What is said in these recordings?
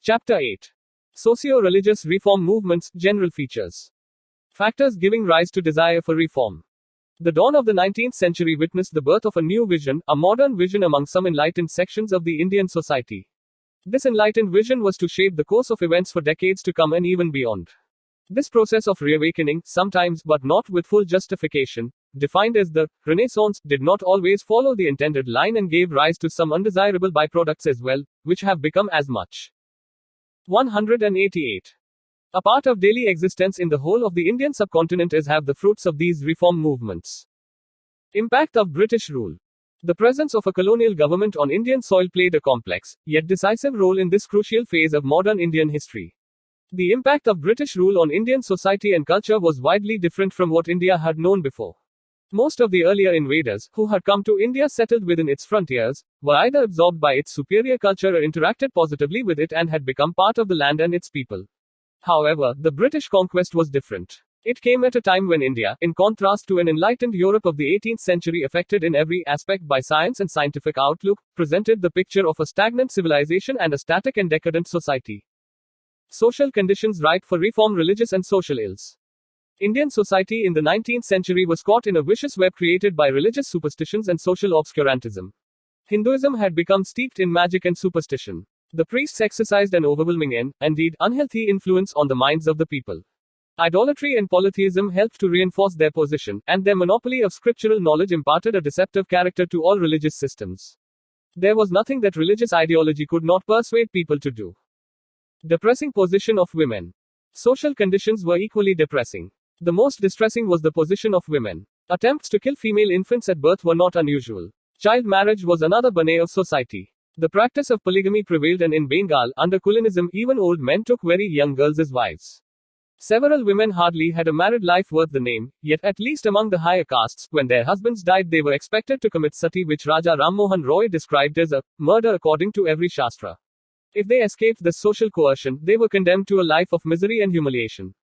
Chapter 8. Socio-Religious Reform Movements, General Features. Factors giving rise to desire for reform. The dawn of the 19th century witnessed the birth of a new vision, a modern vision among some enlightened sections of the Indian society. This enlightened vision was to shape the course of events for decades to come and even beyond. This process of reawakening, sometimes, but not with full justification, defined as the Renaissance, did not always follow the intended line and gave rise to some undesirable byproducts as well, which have become as much. 188. A part of daily existence in the whole of the Indian subcontinent is have the fruits of these reform movements. Impact of British rule. The presence of a colonial government on Indian soil played a complex, yet decisive role in this crucial phase of modern Indian history. The impact of British rule on Indian society and culture was widely different from what India had known before. Most of the earlier invaders, who had come to India settled within its frontiers, were either absorbed by its superior culture or interacted positively with it and had become part of the land and its people. However, the British conquest was different. It came at a time when India, in contrast to an enlightened Europe of the 18th century affected in every aspect by science and scientific outlook, presented the picture of a stagnant civilization and a static and decadent society. Social conditions ripe for reform. Religious and social ills. Indian society in the 19th century was caught in a vicious web created by religious superstitions and social obscurantism. Hinduism had become steeped in magic and superstition. The priests exercised an overwhelming and, indeed, unhealthy influence on the minds of the people. Idolatry and polytheism helped to reinforce their position, and their monopoly of scriptural knowledge imparted a deceptive character to all religious systems. There was nothing that religious ideology could not persuade people to do. Depressing position of women. Social conditions were equally depressing. The most distressing was the position of women. Attempts to kill female infants at birth were not unusual. Child marriage was another bane of society. The practice of polygamy prevailed, and in Bengal, under Kulinism, even old men took very young girls as wives. Several women hardly had a married life worth the name, yet at least among the higher castes, when their husbands died they were expected to commit sati, which Raja Ram Mohan Roy described as a murder according to every shastra. If they escaped this social coercion, they were condemned to a life of misery and humiliation.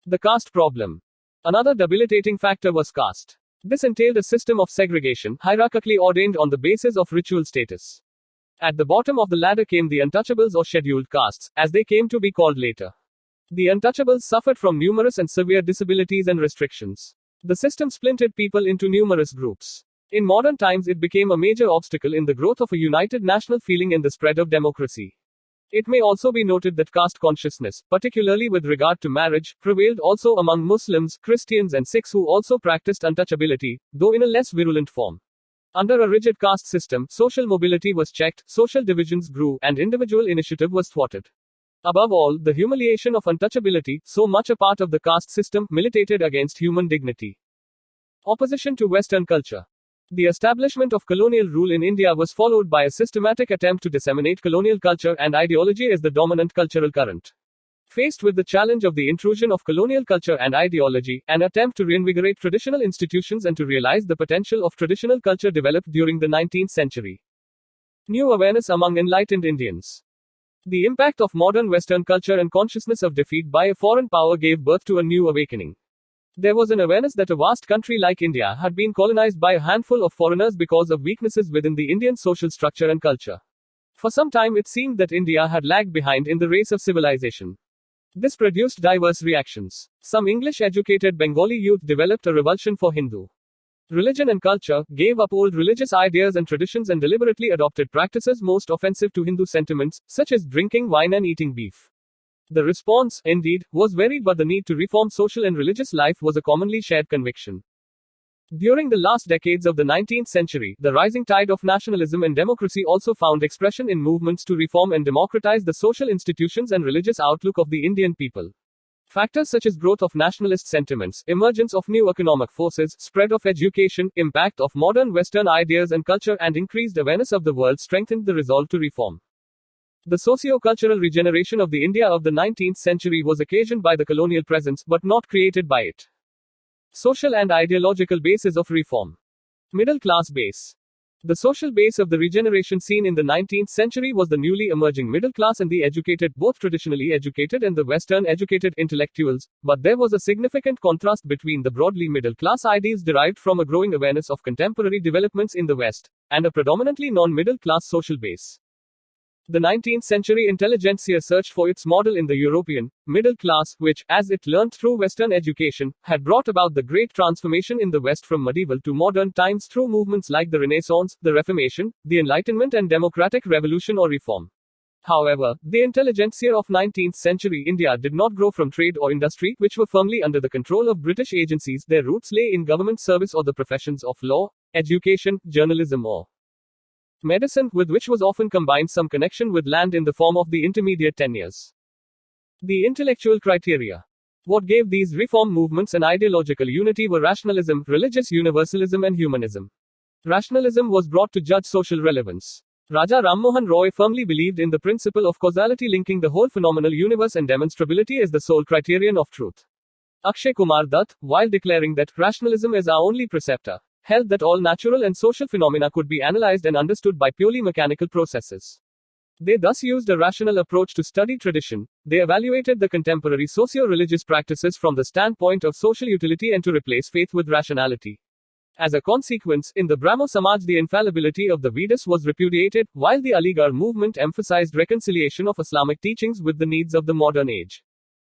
The caste problem. Another debilitating factor was caste. This entailed a system of segregation, hierarchically ordained on the basis of ritual status. At the bottom of the ladder came the untouchables or scheduled castes, as they came to be called later. The untouchables suffered from numerous and severe disabilities and restrictions. The system splintered people into numerous groups. In modern times, it became a major obstacle in the growth of a united national feeling and the spread of democracy. It may also be noted that caste consciousness, particularly with regard to marriage, prevailed also among Muslims, Christians, and Sikhs who also practiced untouchability, though in a less virulent form. Under a rigid caste system, social mobility was checked, social divisions grew, and individual initiative was thwarted. Above all, the humiliation of untouchability, so much a part of the caste system, militated against human dignity. Opposition to Western culture. The establishment of colonial rule in India was followed by a systematic attempt to disseminate colonial culture and ideology as the dominant cultural current. Faced with the challenge of the intrusion of colonial culture and ideology, an attempt to reinvigorate traditional institutions and to realize the potential of traditional culture developed during the 19th century. New awareness among enlightened Indians. The impact of modern Western culture and consciousness of defeat by a foreign power gave birth to a new awakening. There was an awareness that a vast country like India had been colonized by a handful of foreigners because of weaknesses within the Indian social structure and culture. For some time it seemed that India had lagged behind in the race of civilization. This produced diverse reactions. Some English-educated Bengali youth developed a revulsion for Hindu religion and culture, gave up old religious ideas and traditions and deliberately adopted practices most offensive to Hindu sentiments, such as drinking wine and eating beef. The response, indeed, was varied, but the need to reform social and religious life was a commonly shared conviction. During the last decades of the 19th century, the rising tide of nationalism and democracy also found expression in movements to reform and democratize the social institutions and religious outlook of the Indian people. Factors such as growth of nationalist sentiments, emergence of new economic forces, spread of education, impact of modern Western ideas and culture, and increased awareness of the world strengthened the resolve to reform. The socio-cultural regeneration of the India of the 19th century was occasioned by the colonial presence, but not created by it. Social and ideological basis of reform. Middle class base. The social base of the regeneration seen in the 19th century was the newly emerging middle class and the educated, both traditionally educated and the Western educated intellectuals, but there was a significant contrast between the broadly middle class ideals derived from a growing awareness of contemporary developments in the West, and a predominantly non-middle class social base. The 19th century intelligentsia searched for its model in the European middle class, which, as it learned through Western education, had brought about the great transformation in the West from medieval to modern times through movements like the Renaissance, the Reformation, the Enlightenment, and democratic revolution or reform. However, the intelligentsia of 19th century India did not grow from trade or industry, which were firmly under the control of British agencies. Their roots lay in government service or the professions of law, education, journalism, or medicine, with which was often combined some connection with land in the form of the intermediate tenures. The intellectual criteria. What gave these reform movements an ideological unity were rationalism, religious universalism, and humanism. Rationalism was brought to judge social relevance. Raja Rammohan Roy firmly believed in the principle of causality, linking the whole phenomenal universe and demonstrability as the sole criterion of truth. Akshay Kumar Dutt, while declaring that rationalism is our only preceptor, held that all natural and social phenomena could be analyzed and understood by purely mechanical processes. They thus used a rational approach to study tradition. They evaluated the contemporary socio-religious practices from the standpoint of social utility and to replace faith with rationality. As a consequence, in the Brahmo Samaj the infallibility of the Vedas was repudiated, while the Aligarh movement emphasized reconciliation of Islamic teachings with the needs of the modern age.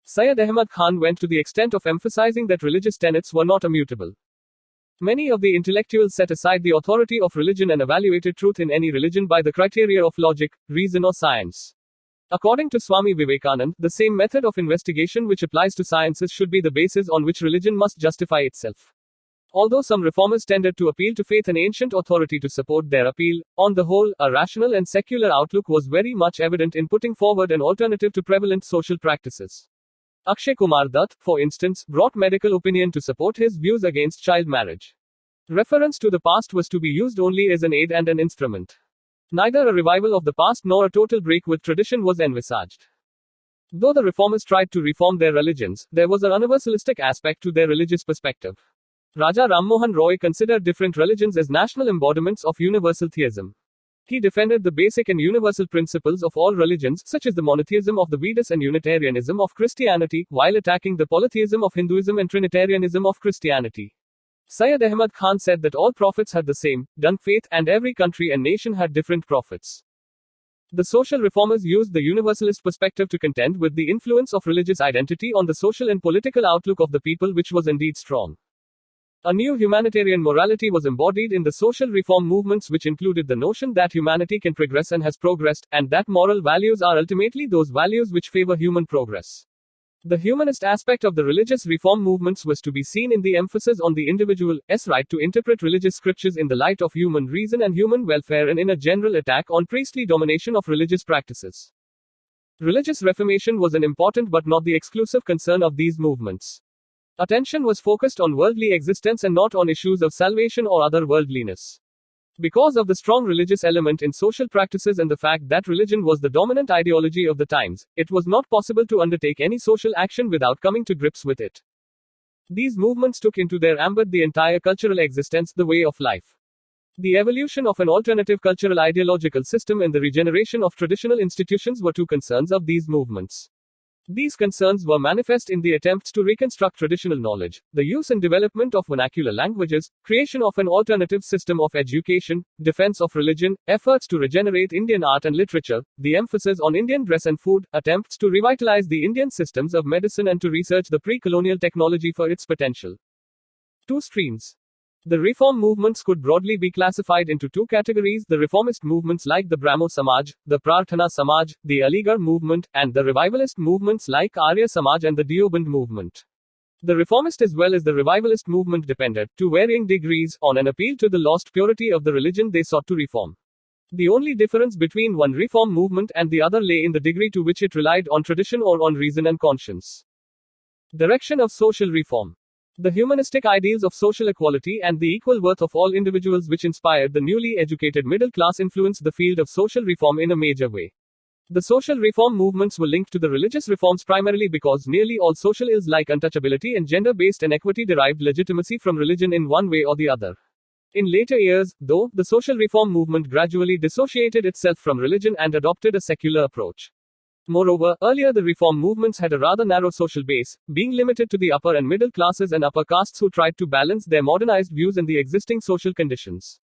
Syed Ahmad Khan went to the extent of emphasizing that religious tenets were not immutable. Many of the intellectuals set aside the authority of religion and evaluated truth in any religion by the criteria of logic, reason, or science. According to Swami Vivekanand, the same method of investigation which applies to sciences should be the basis on which religion must justify itself. Although some reformers tended to appeal to faith and ancient authority to support their appeal, on the whole, a rational and secular outlook was very much evident in putting forward an alternative to prevalent social practices. Akshay Kumar Dutt, for instance, brought medical opinion to support his views against child marriage. Reference to the past was to be used only as an aid and an instrument. Neither a revival of the past nor a total break with tradition was envisaged. Though the reformers tried to reform their religions, there was an universalistic aspect to their religious perspective. Raja Rammohan Roy considered different religions as national embodiments of universal theism. He defended the basic and universal principles of all religions, such as the monotheism of the Vedas and Unitarianism of Christianity, while attacking the polytheism of Hinduism and Trinitarianism of Christianity. Syed Ahmad Khan said that all prophets had the same, done faith, and every country and nation had different prophets. The social reformers used the universalist perspective to contend with the influence of religious identity on the social and political outlook of the people, which was indeed strong. A new humanitarian morality was embodied in the social reform movements, which included the notion that humanity can progress and has progressed, and that moral values are ultimately those values which favor human progress. The humanist aspect of the religious reform movements was to be seen in the emphasis on the individual's right to interpret religious scriptures in the light of human reason and human welfare, and in a general attack on priestly domination of religious practices. Religious reformation was an important but not the exclusive concern of these movements. Attention was focused on worldly existence and not on issues of salvation or other worldliness. Because of the strong religious element in social practices and the fact that religion was the dominant ideology of the times, it was not possible to undertake any social action without coming to grips with it. These movements took into their ambit the entire cultural existence, the way of life. The evolution of an alternative cultural ideological system and the regeneration of traditional institutions were two concerns of these movements. These concerns were manifest in the attempts to reconstruct traditional knowledge, the use and development of vernacular languages, creation of an alternative system of education, defense of religion, efforts to regenerate Indian art and literature, the emphasis on Indian dress and food, attempts to revitalize the Indian systems of medicine and to research the pre-colonial technology for its potential. Two streams. The reform movements could broadly be classified into two categories: the reformist movements like the Brahmo Samaj, the Prarthana Samaj, the Aligarh movement, and the revivalist movements like Arya Samaj and the Deoband movement. The reformist as well as the revivalist movement depended, to varying degrees, on an appeal to the lost purity of the religion they sought to reform. The only difference between one reform movement and the other lay in the degree to which it relied on tradition or on reason and conscience. Direction of social reform. The humanistic ideals of social equality and the equal worth of all individuals which inspired the newly educated middle class influenced the field of social reform in a major way. The social reform movements were linked to the religious reforms primarily because nearly all social ills like untouchability and gender-based inequity derived legitimacy from religion in one way or the other. In later years, though, the social reform movement gradually dissociated itself from religion and adopted a secular approach. Moreover, earlier the reform movements had a rather narrow social base, being limited to the upper and middle classes and upper castes who tried to balance their modernized views and the existing social conditions.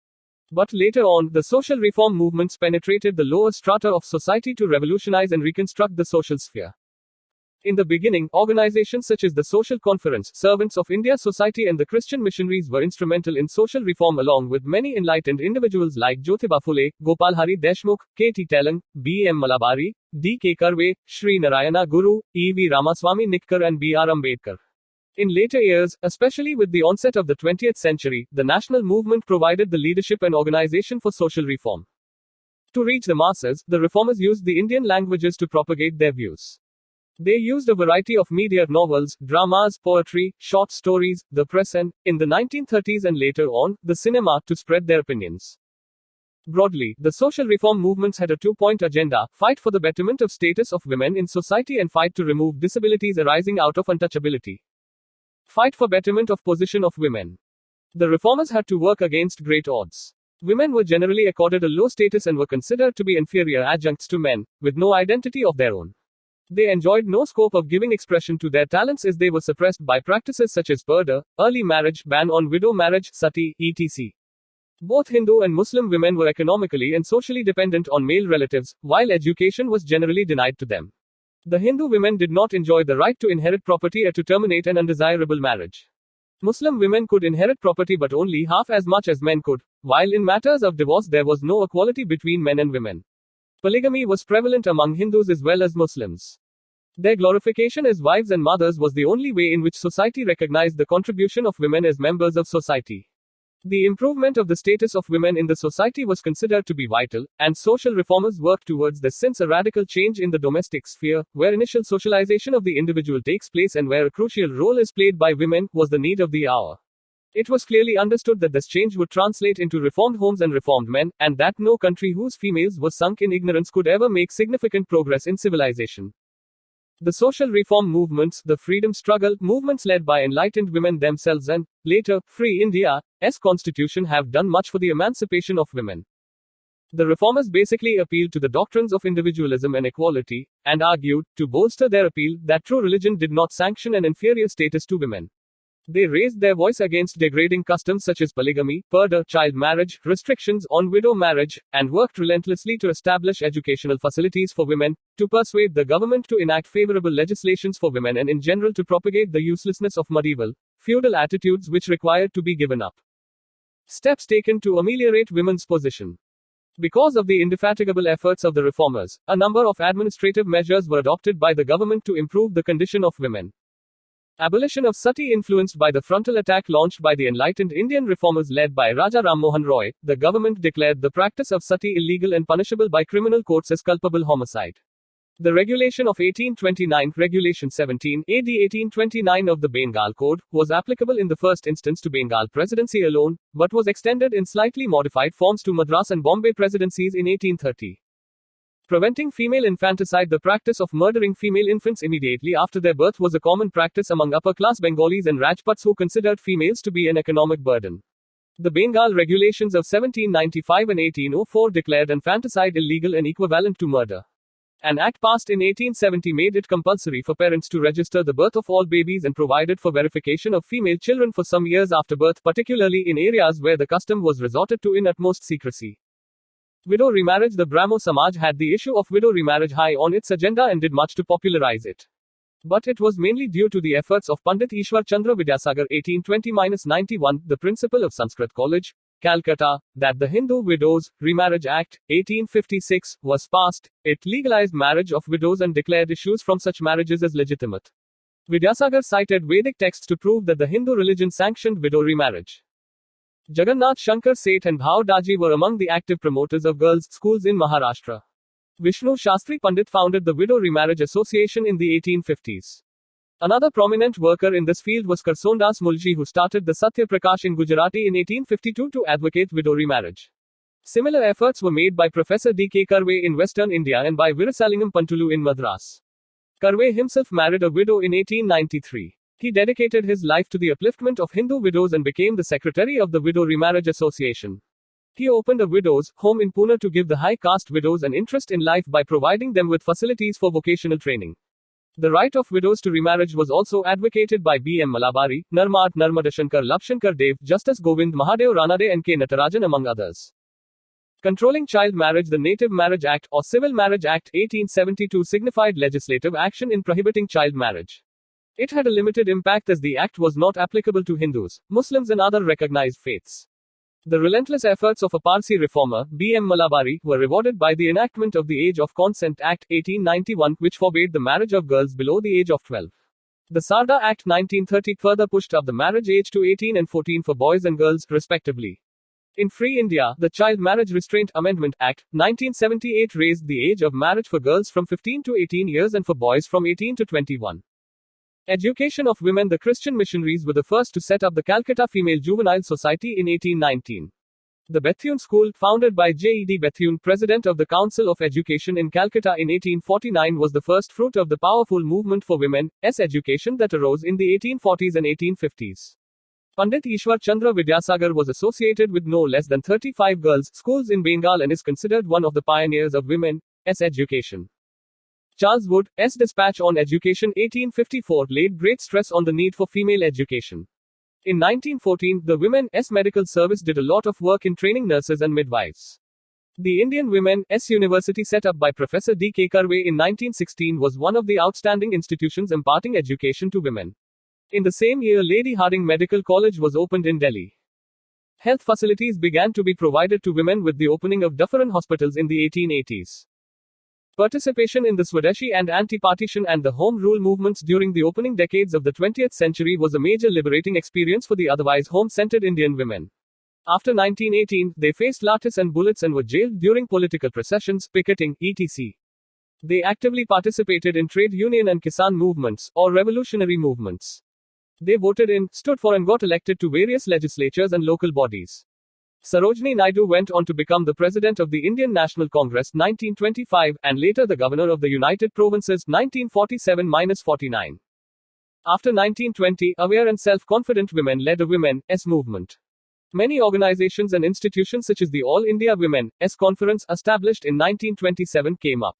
But later on, the social reform movements penetrated the lower strata of society to revolutionize and reconstruct the social sphere. In the beginning, organizations such as the Social Conference, Servants of India Society, and the Christian missionaries were instrumental in social reform, along with many enlightened individuals like Jyotiba Phule, Gopal Hari Deshmukh, K.T. Telang, B.M. Malabari, D.K. Karve, Sri Narayana Guru, E.V. Ramaswamy Nitkar, and B.R. Ambedkar. In later years, especially with the onset of the 20th century, the national movement provided the leadership and organization for social reform. To reach the masses, the reformers used the Indian languages to propagate their views. They used a variety of media, novels, dramas, poetry, short stories, the press, and, in the 1930s and later on, the cinema, to spread their opinions. Broadly, the social reform movements had a two-point agenda: fight for the betterment of status of women in society and fight to remove disabilities arising out of untouchability. Fight for betterment of position of women. The reformers had to work against great odds. Women were generally accorded a low status and were considered to be inferior adjuncts to men, with no identity of their own. They enjoyed no scope of giving expression to their talents as they were suppressed by practices such as purdah, early marriage, ban on widow marriage, sati, etc. Both Hindu and Muslim women were economically and socially dependent on male relatives, while education was generally denied to them. The Hindu women did not enjoy the right to inherit property or to terminate an undesirable marriage. Muslim women could inherit property but only half as much as men could, while in matters of divorce there was no equality between men and women. Polygamy was prevalent among Hindus as well as Muslims. Their glorification as wives and mothers was the only way in which society recognized the contribution of women as members of society. The improvement of the status of women in the society was considered to be vital, and social reformers worked towards this since a radical change in the domestic sphere, where initial socialization of the individual takes place and where a crucial role is played by women, was the need of the hour. It was clearly understood that this change would translate into reformed homes and reformed men, and that no country whose females were sunk in ignorance could ever make significant progress in civilization. The social reform movements, the freedom struggle movements led by enlightened women themselves and, later, Free India's constitution have done much for the emancipation of women. The reformers basically appealed to the doctrines of individualism and equality, and argued, to bolster their appeal, that true religion did not sanction an inferior status to women. They raised their voice against degrading customs such as polygamy, purdah, child marriage, restrictions on widow marriage, and worked relentlessly to establish educational facilities for women, to persuade the government to enact favorable legislations for women, and in general to propagate the uselessness of medieval, feudal attitudes which required to be given up. Steps taken to ameliorate women's position. Because of the indefatigable efforts of the reformers, a number of administrative measures were adopted by the government to improve the condition of women. Abolition of sati. Influenced by the frontal attack launched by the enlightened Indian reformers led by Raja Ram Mohan Roy, the government declared the practice of sati illegal and punishable by criminal courts as culpable homicide. The regulation of 1829, Regulation 17, AD 1829 of the Bengal Code, was applicable in the first instance to Bengal Presidency alone, but was extended in slightly modified forms to Madras and Bombay Presidencies in 1830. Preventing female infanticide. The practice of murdering female infants immediately after their birth was a common practice among upper-class Bengalis and Rajputs who considered females to be an economic burden. The Bengal Regulations of 1795 and 1804 declared infanticide illegal and equivalent to murder. An act passed in 1870 made it compulsory for parents to register the birth of all babies and provided for verification of female children for some years after birth, particularly in areas where the custom was resorted to in utmost secrecy. Widow remarriage. The Brahmo Samaj had the issue of widow remarriage high on its agenda and did much to popularize it. But it was mainly due to the efforts of Pandit Ishwar Chandra Vidyasagar 1820-91, the principal of Sanskrit College, Calcutta, that the Hindu Widows' Remarriage Act, 1856, was passed. It legalized marriage of widows and declared issues from such marriages as legitimate. Vidyasagar cited Vedic texts to prove that the Hindu religion sanctioned widow remarriage. Jagannath Shankar Seth and Bhav Daji were among the active promoters of girls' schools in Maharashtra. Vishnu Shastri Pandit founded the Widow Remarriage Association in the 1850s. Another prominent worker in this field was Karsondas Mulji, who started the Satya Prakash in Gujarati in 1852 to advocate widow remarriage. Similar efforts were made by Professor D.K. Karve in Western India and by Virasalingam Pantulu in Madras. Karve himself married a widow in 1893. He dedicated his life to the upliftment of Hindu widows and became the secretary of the Widow Remarriage Association. He opened a widow's home in Pune to give the high caste widows an interest in life by providing them with facilities for vocational training. The right of widows to remarriage was also advocated by B.M. Malabari, Narmadashankar Labshankar Dev, Justice Govind Mahadev Ranade and K. Natarajan among others. Controlling child marriage. The Native Marriage Act, or Civil Marriage Act 1872, signified legislative action in prohibiting child marriage. It had a limited impact as the act was not applicable to Hindus, Muslims, and other recognized faiths. The relentless efforts of a Parsi reformer, B.M. Malabari, were rewarded by the enactment of the Age of Consent Act 1891, which forbade the marriage of girls below the age of 12. The Sarda Act 1930 further pushed up the marriage age to 18 and 14 for boys and girls, respectively. In Free India, the Child Marriage Restraint Amendment Act, 1978 raised the age of marriage for girls from 15 to 18 years and for boys from 18 to 21. Education of women. The Christian missionaries were the first to set up the Calcutta Female Juvenile Society in 1819. The Bethune School, founded by J.E.D. Bethune, President of the Council of Education in Calcutta in 1849, was the first fruit of the powerful movement for women's education that arose in the 1840s and 1850s. Pandit Ishwar Chandra Vidyasagar was associated with no less than 35 girls' schools in Bengal and is considered one of the pioneers of women's education. Charles Wood's Dispatch on Education 1854 laid great stress on the need for female education. In 1914, the Women's Medical Service did a lot of work in training nurses and midwives. The Indian Women's University, set up by Professor D. K. Karve in 1916, was one of the outstanding institutions imparting education to women. In the same year, Lady Hardinge Medical College was opened in Delhi. Health facilities began to be provided to women with the opening of different hospitals in the 1880s. Participation in the Swadeshi and anti-partition and the Home Rule movements during the opening decades of the 20th century was a major liberating experience for the otherwise home-centered Indian women. After 1918, they faced lathis and bullets and were jailed during political processions, picketing, etc. They actively participated in trade union and Kisan movements, or revolutionary movements. They voted in, stood for and got elected to various legislatures and local bodies. Sarojini Naidu went on to become the President of the Indian National Congress 1925, and later the Governor of the United Provinces 1947-49. After 1920, aware and self-confident women led a women's movement. Many organizations and institutions such as the All India Women's Conference, established in 1927, came up.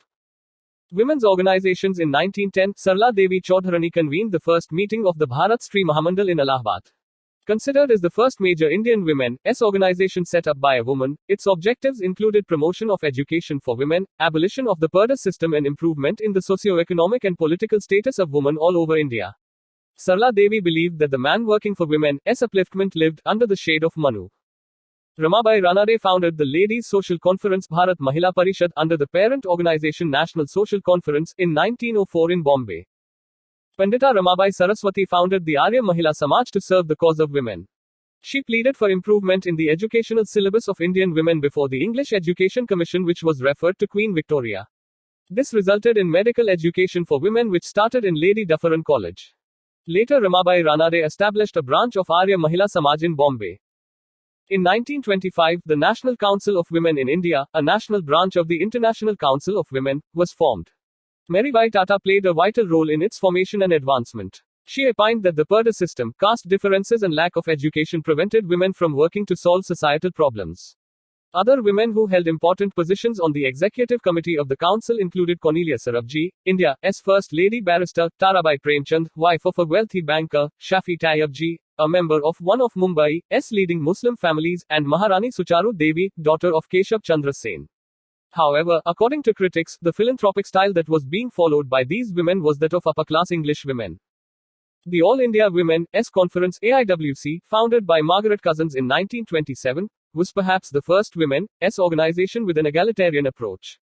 Women's organizations. In 1910, Sarla Devi Chaudharani convened the first meeting of the Bharat Stree Mahamandal in Allahabad. Considered as the first major Indian women's organization set up by a woman, its objectives included promotion of education for women, abolition of the purdah system, and improvement in the socio-economic and political status of women all over India. Sarla Devi believed that the man working for women's upliftment lived under the shade of Manu. Ramabai Ranade founded the Ladies' Social Conference Bharat Mahila Parishad under the parent organization National Social Conference in 1904 in Bombay. Pandita Ramabai Saraswati founded the Arya Mahila Samaj to serve the cause of women. She pleaded for improvement in the educational syllabus of Indian women before the English Education Commission, which was referred to Queen Victoria. This resulted in medical education for women, which started in Lady Dufferin College. Later, Ramabai Ranade established a branch of Arya Mahila Samaj in Bombay. In 1925, the National Council of Women in India, a national branch of the International Council of Women, was formed. Meribai Tata played a vital role in its formation and advancement. She opined that the purdah system, caste differences, and lack of education prevented women from working to solve societal problems. Other women who held important positions on the executive committee of the council included Cornelia Sarabji, India's first lady barrister, Tarabai Premchand, wife of a wealthy banker, Shafi Tayyabji, a member of one of Mumbai's leading Muslim families, and Maharani Sucharu Devi, daughter of Keshav Chandra Sen. However, according to critics, the philanthropic style that was being followed by these women was that of upper-class English women. The All India Women's Conference (AIWC), founded by Margaret Cousins in 1927, was perhaps the first women's organization with an egalitarian approach.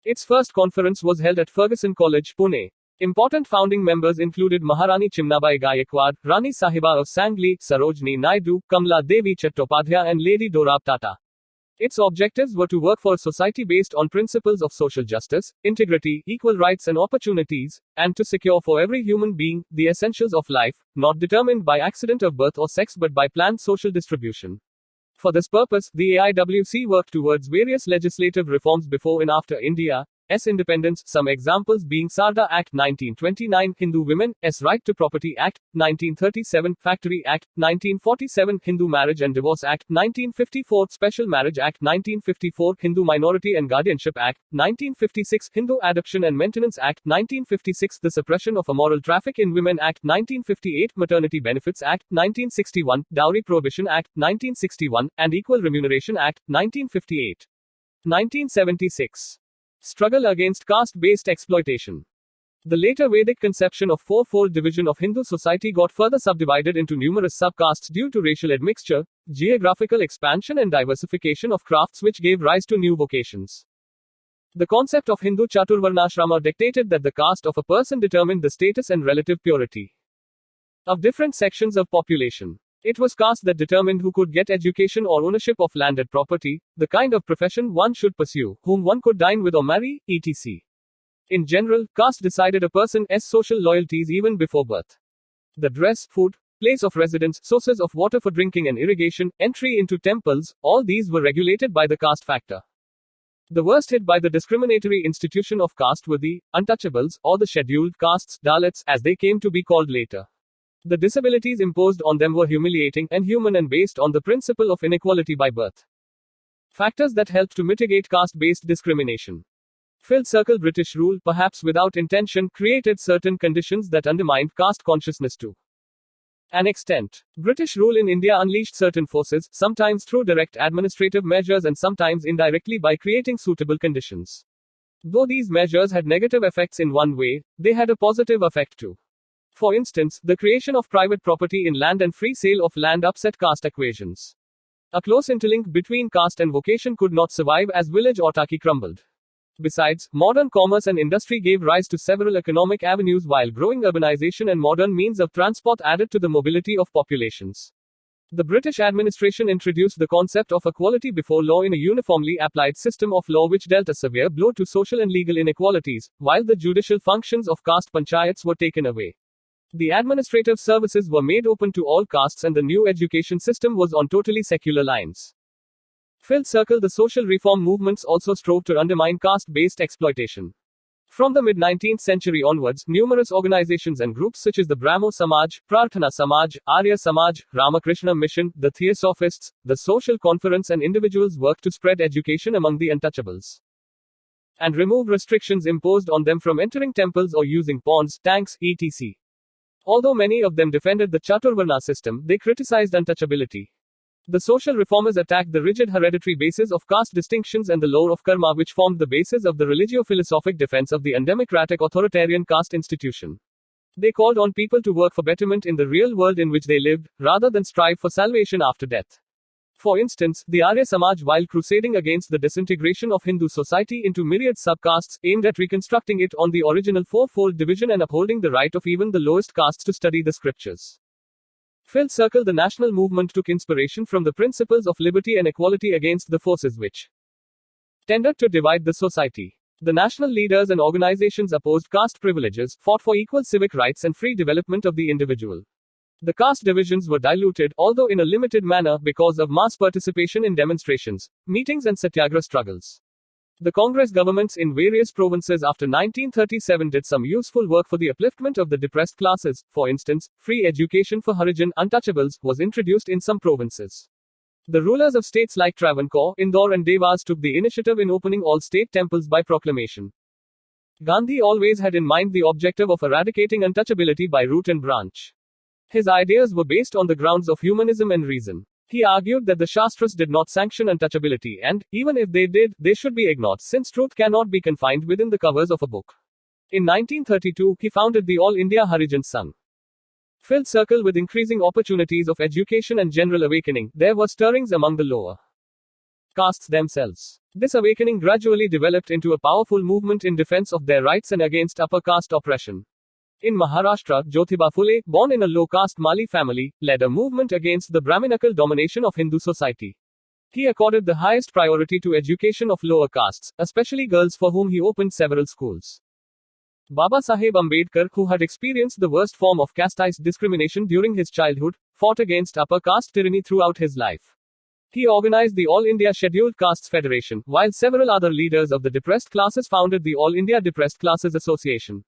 Its first conference was held at Fergusson College, Pune. Important founding members included Maharani Chimnabai Gayakwad, Rani Sahiba of Sangli, Sarojini Naidu, Kamla Devi Chattopadhyay, and Lady Dorab Tata. Its objectives were to work for a society based on principles of social justice, integrity, equal rights and opportunities, and to secure for every human being the essentials of life, not determined by accident of birth or sex but by planned social distribution. For this purpose, the AIWC worked towards various legislative reforms before and after India's independence, some examples being Sarda Act 1929, Hindu Women's Right to Property Act 1937, Factory Act 1947, Hindu Marriage and Divorce Act 1954, Special Marriage Act 1954, Hindu Minority and Guardianship Act 1956, Hindu Adoption and Maintenance Act 1956, the Suppression of Immoral Traffic in Women Act 1958, Maternity Benefits Act 1961, Dowry Prohibition Act 1961, and Equal Remuneration Act 1958. 1976. Struggle against caste-based exploitation. The later Vedic conception of fourfold division of Hindu society got further subdivided into numerous subcastes due to racial admixture, geographical expansion and diversification of crafts which gave rise to new vocations. The concept of Hindu Chaturvarnashrama dictated that the caste of a person determined the status and relative purity of different sections of population. It was caste that determined who could get education or ownership of landed property, the kind of profession one should pursue, whom one could dine with or marry, etc. In general, caste decided a person's social loyalties even before birth. The dress, food, place of residence, sources of water for drinking and irrigation, entry into temples, all these were regulated by the caste factor. The worst hit by the discriminatory institution of caste were the untouchables, or the scheduled castes, Dalits, as they came to be called later. The disabilities imposed on them were humiliating, inhuman and based on the principle of inequality by birth. Factors that helped to mitigate caste-based discrimination. Filled circle British rule, perhaps without intention, created certain conditions that undermined caste consciousness to an extent. British rule in India unleashed certain forces, sometimes through direct administrative measures and sometimes indirectly by creating suitable conditions. Though these measures had negative effects in one way, they had a positive effect too. For instance, the creation of private property in land and free sale of land upset caste equations. A close interlink between caste and vocation could not survive as village autarky crumbled. Besides, modern commerce and industry gave rise to several economic avenues while growing urbanization and modern means of transport added to the mobility of populations. The British administration introduced the concept of equality before law in a uniformly applied system of law which dealt a severe blow to social and legal inequalities, while the judicial functions of caste panchayats were taken away. The administrative services were made open to all castes and the new education system was on totally secular lines. Filled circle The social reform movements also strove to undermine caste-based exploitation. From the mid-19th century onwards, numerous organizations and groups such as the Brahmo Samaj, Prarthana Samaj, Arya Samaj, Ramakrishna Mission, the Theosophists, the Social Conference and individuals worked to spread education among the untouchables and remove restrictions imposed on them from entering temples or using ponds, tanks, etc. Although many of them defended the Chaturvarna system, they criticized untouchability. The social reformers attacked the rigid hereditary basis of caste distinctions and the law of karma which formed the basis of the religio-philosophic defense of the undemocratic authoritarian caste institution. They called on people to work for betterment in the real world in which they lived, rather than strive for salvation after death. For instance, the Arya Samaj, while crusading against the disintegration of Hindu society into myriad subcastes, aimed at reconstructing it on the original fourfold division and upholding the right of even the lowest castes to study the scriptures. Filled circle The national movement took inspiration from the principles of liberty and equality against the forces which tended to divide the society. The national leaders and organizations opposed caste privileges, fought for equal civic rights and free development of the individual. The caste divisions were diluted, although in a limited manner, because of mass participation in demonstrations, meetings and satyagraha struggles. The Congress governments in various provinces after 1937 did some useful work for the upliftment of the depressed classes. For instance, free education for Harijan untouchables was introduced in some provinces. The rulers of states like Travancore, Indore and Devas took the initiative in opening all state temples by proclamation. Gandhi always had in mind the objective of eradicating untouchability by root and branch. His ideas were based on the grounds of humanism and reason. He argued that the Shastras did not sanction untouchability and, even if they did, they should be ignored since truth cannot be confined within the covers of a book. In 1932, he founded the All India Harijan Sangh. Filled circle With increasing opportunities of education and general awakening, there were stirrings among the lower castes themselves. This awakening gradually developed into a powerful movement in defense of their rights and against upper caste oppression. In Maharashtra, Jyotiba Phule, born in a low-caste Mali family, led a movement against the Brahminical domination of Hindu society. He accorded the highest priority to education of lower castes, especially girls for whom he opened several schools. Baba Saheb Ambedkar, who had experienced the worst form of casteist discrimination during his childhood, fought against upper caste tyranny throughout his life. He organized the All India Scheduled Castes Federation, while several other leaders of the depressed classes founded the All India Depressed Classes Association.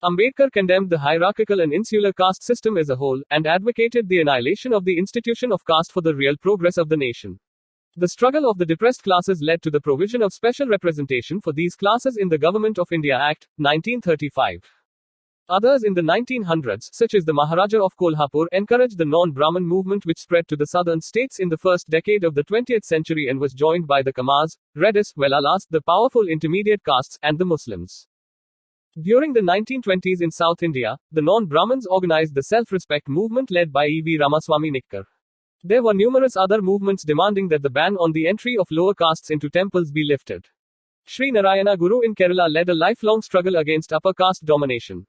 Ambedkar condemned the hierarchical and insular caste system as a whole, and advocated the annihilation of the institution of caste for the real progress of the nation. The struggle of the depressed classes led to the provision of special representation for these classes in the Government of India Act, 1935. Others in the 1900s, such as the Maharaja of Kolhapur, encouraged the non-Brahmin movement which spread to the southern states in the first decade of the 20th century and was joined by the Kamars, Reddis, Vellalas, the powerful intermediate castes, and the Muslims. During the 1920s in South India, the non-Brahmins organized the self-respect movement led by E.V. Ramaswamy Nikkar. There were numerous other movements demanding that the ban on the entry of lower castes into temples be lifted. Sri Narayana Guru in Kerala led a lifelong struggle against upper caste domination.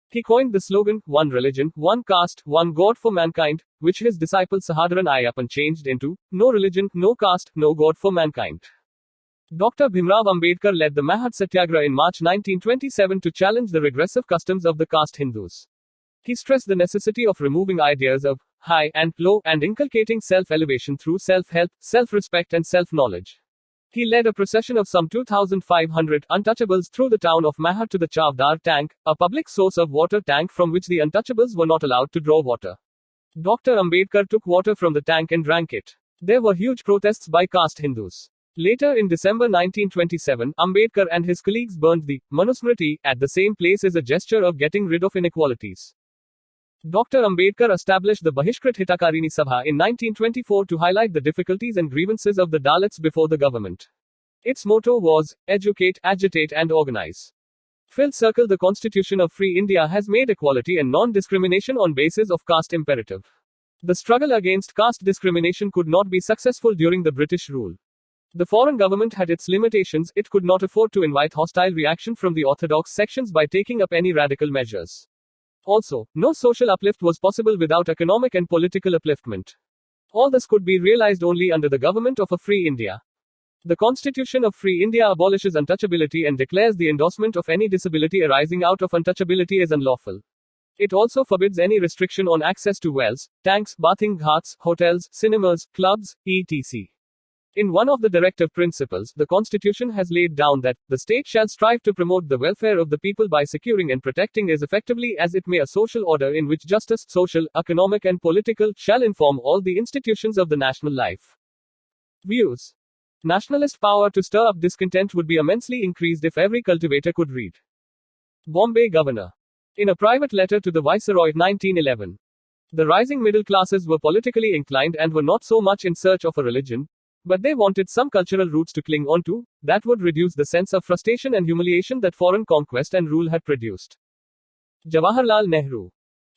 He coined the slogan, "One religion, one caste, one God for mankind," which his disciple Sahadharan Ayyappan changed into, "No religion, no caste, no God for mankind." Dr. Bhimrao Ambedkar led the Mahad Satyagraha in March 1927 to challenge the regressive customs of the caste Hindus. He stressed the necessity of removing ideas of high and low and inculcating self-elevation through self-help, self-respect and self-knowledge. He led a procession of some 2,500 untouchables through the town of Mahad to the Chavdar tank, a public source of water tank from which the untouchables were not allowed to draw water. Dr. Ambedkar took water from the tank and drank it. There were huge protests by caste Hindus. Later in December 1927, Ambedkar and his colleagues burned the Manusmriti at the same place as a gesture of getting rid of inequalities. Dr. Ambedkar established the Bahishkrit Hitakarini Sabha in 1924 to highlight the difficulties and grievances of the Dalits before the government. Its motto was, educate, agitate and organize. Phil Circle. The Constitution of Free India has made equality and non-discrimination on basis of caste imperative. The struggle against caste discrimination could not be successful during the British rule. The foreign government had its limitations, it could not afford to invite hostile reaction from the orthodox sections by taking up any radical measures. Also, no social uplift was possible without economic and political upliftment. All this could be realized only under the government of a free India. The Constitution of Free India abolishes untouchability and declares the endorsement of any disability arising out of untouchability as unlawful. It also forbids any restriction on access to wells, tanks, bathing ghats, hotels, cinemas, clubs, etc. In one of the directive principles, the Constitution has laid down that the state shall strive to promote the welfare of the people by securing and protecting as effectively as it may a social order in which justice, social, economic, and political shall inform all the institutions of the national life. Views. Nationalist power to stir up discontent would be immensely increased if every cultivator could read. Bombay Governor. In a private letter to the Viceroy, 1911. The rising middle classes were politically inclined and were not so much in search of a religion, but they wanted some cultural roots to cling on to, that would reduce the sense of frustration and humiliation that foreign conquest and rule had produced. Jawaharlal Nehru.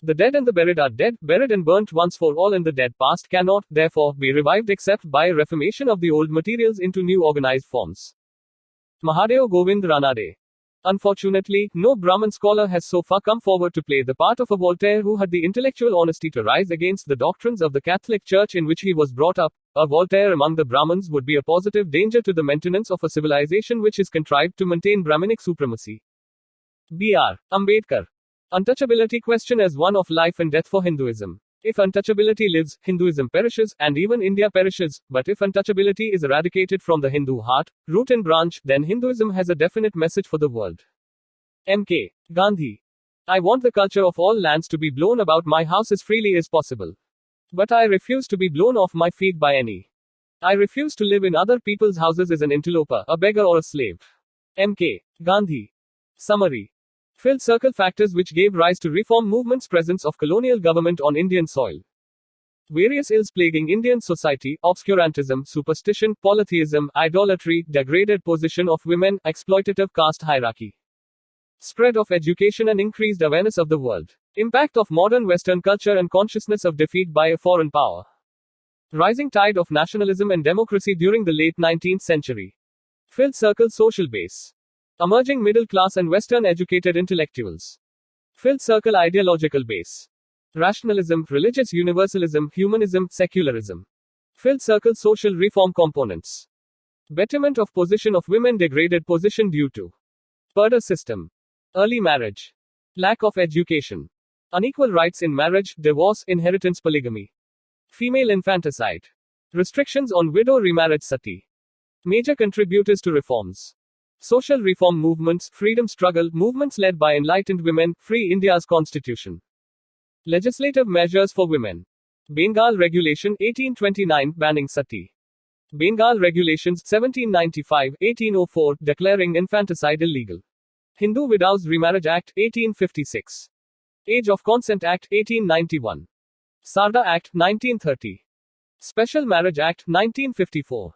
The dead and the buried are dead, buried and burnt once for all, and the dead past cannot, therefore, be revived except by a reformation of the old materials into new organized forms. Mahadev Govind Ranade. Unfortunately, no Brahmin scholar has so far come forward to play the part of a Voltaire who had the intellectual honesty to rise against the doctrines of the Catholic Church in which he was brought up. A Voltaire among the Brahmins would be a positive danger to the maintenance of a civilization which is contrived to maintain Brahminic supremacy. B.R. Ambedkar. Untouchability question as one of life and death for Hinduism. If untouchability lives, Hinduism perishes, and even India perishes. But if untouchability is eradicated from the Hindu heart, root and branch, then Hinduism has a definite message for the world. M.K. Gandhi. I want the culture of all lands to be blown about my house as freely as possible. But I refuse to be blown off my feet by any. I refuse to live in other people's houses as an interloper, a beggar or a slave. M.K. Gandhi. Summary. Phil Circle. Factors which gave rise to reform movements. Presence of colonial government on Indian soil. Various ills plaguing Indian society: obscurantism, superstition, polytheism, idolatry, degraded position of women, exploitative caste hierarchy. Spread of education and increased awareness of the world. Impact of modern Western culture and consciousness of defeat by a foreign power. Rising tide of nationalism and democracy during the late 19th century. Phil Circle. Social base. Emerging middle class and Western educated intellectuals. Phil Circle. Ideological base. Rationalism, religious universalism, humanism, secularism. Phil Circle. Social reform components. Betterment of position of women. Degraded position due to Purdah system. Early marriage. Lack of education. Unequal rights in marriage, divorce, inheritance, polygamy. Female infanticide. Restrictions on widow remarriage, sati. Major contributors to reforms. Social reform movements, freedom struggle, movements led by enlightened women, Free India's constitution. Legislative measures for women. Bengal Regulation 1829 banning sati. Bengal Regulations 1795-1804 declaring infanticide illegal. Hindu Widows Remarriage Act, 1856. Age of Consent Act, 1891. Sarda Act, 1930. Special Marriage Act, 1954.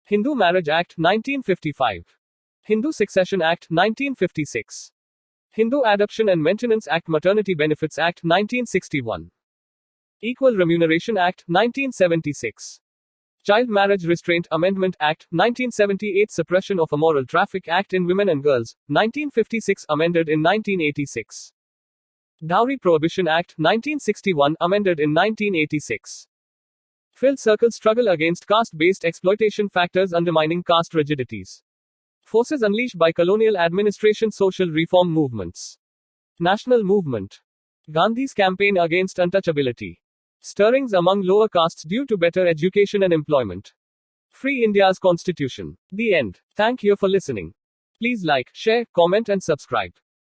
Hindu Marriage Act, 1955. Hindu Succession Act, 1956. Hindu Adoption and Maintenance Act, Maternity Benefits Act, 1961. Equal Remuneration Act, 1976. Child Marriage Restraint Amendment Act, 1978. Suppression of Immoral Traffic Act in Women and Girls, 1956, amended in 1986. Dowry Prohibition Act, 1961, amended in 1986. Filled Circle Struggle against caste-based exploitation factors undermining caste rigidities. Forces unleashed by colonial administration. Social reform movements. National movement. Gandhi's campaign against untouchability. Stirrings among lower castes due to better education and employment. Free India's Constitution. The end. Thank you for listening. Please like, share, comment and subscribe.